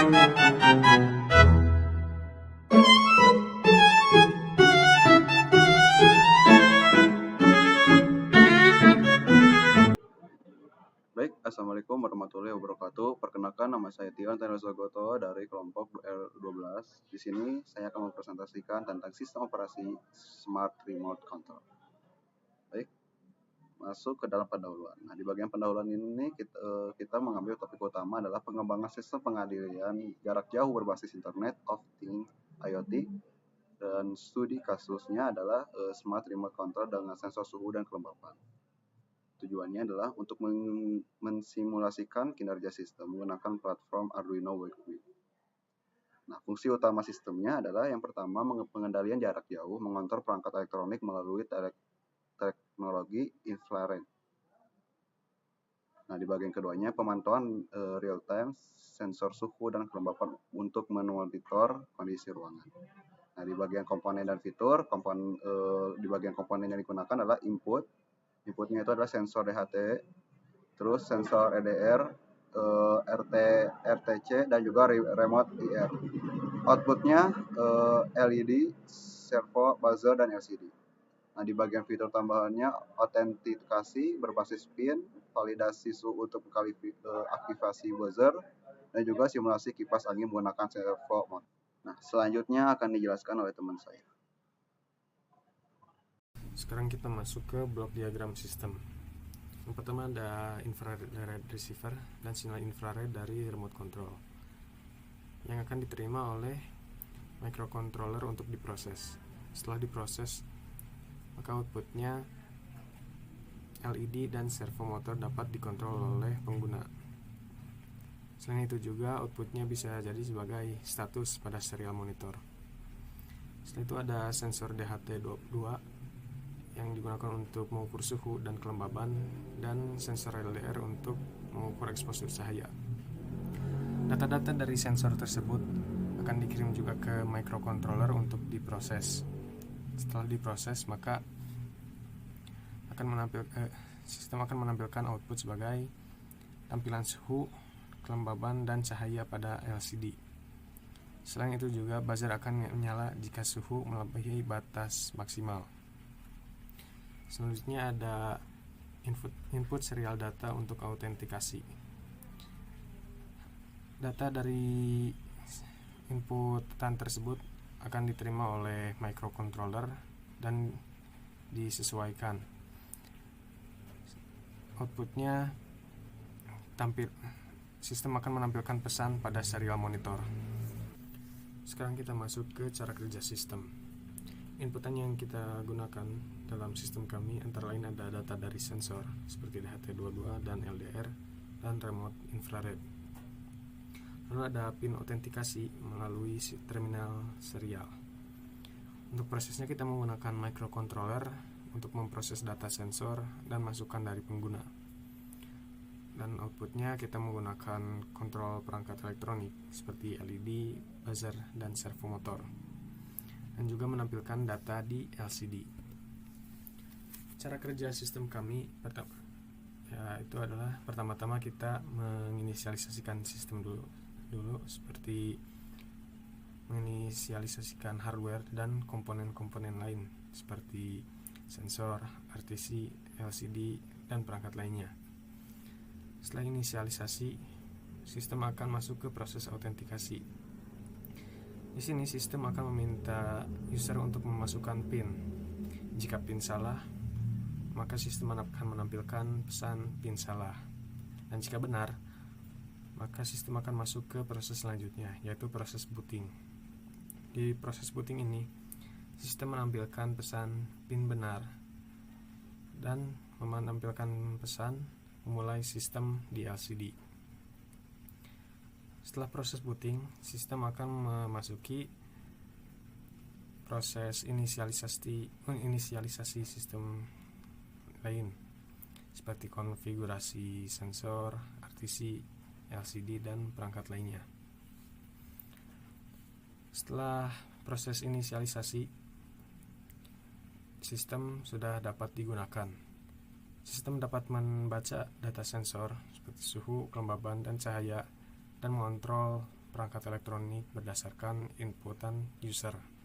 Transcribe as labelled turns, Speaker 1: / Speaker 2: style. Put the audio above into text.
Speaker 1: Baik, Assalamualaikum warahmatullahi wabarakatuh. Perkenalkan, nama saya Tion Tenesogoto dari kelompok L12. Di sini saya akan mempresentasikan tentang sistem operasi Smart Remote Control. Baik, masuk ke dalam pendahuluan. Nah, di bagian pendahuluan ini kita mengambil topik utama adalah pengembangan sistem pengendalian jarak jauh berbasis Internet of Things (IoT). Dan studi kasusnya adalah Smart Remote Control dengan sensor suhu dan kelembapan. Tujuannya adalah untuk mensimulasikan kinerja sistem menggunakan platform Arduino Workgrid. Nah, fungsi utama sistemnya adalah yang pertama pengendalian jarak jauh, mengontrol perangkat elektronik melalui teknologi infrared. Nah, di bagian keduanya pemantauan real-time sensor suhu dan kelembapan untuk memonitor kondisi ruangan. Nah, di bagian komponen dan fitur, di bagian komponen yang digunakan adalah Inputnya itu adalah sensor DHT, terus sensor EDR, RTC, dan juga remote IR. Outputnya LED, servo, buzzer, dan LCD. Nah, di bagian fitur tambahannya autentikasi berbasis PIN, validasi suhu untuk aktivasi buzzer, dan juga simulasi kipas angin menggunakan servo mode. Nah, selanjutnya akan dijelaskan oleh teman saya.
Speaker 2: Sekarang kita masuk ke blok diagram sistem. Yang pertama ada infrared receiver dan sinyal infrared dari remote control yang akan diterima oleh microcontroller untuk diproses. Setelah diproses, maka outputnya LED dan servo motor dapat dikontrol oleh pengguna. Selain itu juga outputnya bisa jadi sebagai status pada serial monitor. Setelah itu ada sensor DHT2 yang digunakan untuk mengukur suhu dan kelembaban, dan sensor LDR untuk mengukur eksposur cahaya. Data-data dari sensor tersebut akan dikirim juga ke microcontroller untuk diproses. Setelah diproses, maka sistem akan menampilkan output sebagai tampilan suhu, kelembaban, dan cahaya pada LCD. Selain itu juga buzzer akan menyala jika suhu melebihi batas maksimal. Selanjutnya ada input serial data untuk autentikasi. Data dari inputan tersebut akan diterima oleh microcontroller dan disesuaikan. Outputnya sistem akan menampilkan pesan pada serial monitor. Sekarang kita masuk ke cara kerja sistem. Inputan yang kita gunakan dalam sistem kami antara lain ada data dari sensor seperti DHT22 dan LDR dan remote infrared. Lalu ada pin autentikasi melalui terminal serial. Untuk prosesnya kita menggunakan microcontroller untuk memproses data sensor dan masukan dari pengguna. Dan outputnya kita menggunakan kontrol perangkat elektronik seperti LED, buzzer, dan servo motor, dan juga menampilkan data di LCD. Cara kerja sistem kami itu adalah pertama-tama kita menginisialisasikan sistem dulu seperti menginisialisasikan hardware dan komponen-komponen lain seperti sensor, RTC, LCD, dan perangkat lainnya. Setelah inisialisasi, sistem akan masuk ke proses autentikasi. Di sini sistem akan meminta user untuk memasukkan PIN. Jika PIN salah, maka sistem akan menampilkan pesan PIN salah. Dan jika benar, maka sistem akan masuk ke proses selanjutnya, yaitu proses booting. Di proses booting ini, sistem menampilkan pesan PIN benar dan menampilkan pesan memulai sistem di LCD. Setelah proses booting, sistem akan memasuki proses inisialisasi sistem lain seperti konfigurasi sensor, RTC, LCD, dan perangkat lainnya. Setelah proses inisialisasi, sistem sudah dapat digunakan. Sistem dapat membaca data sensor seperti suhu, kelembaban, dan cahaya, dan mengontrol perangkat elektronik berdasarkan inputan user.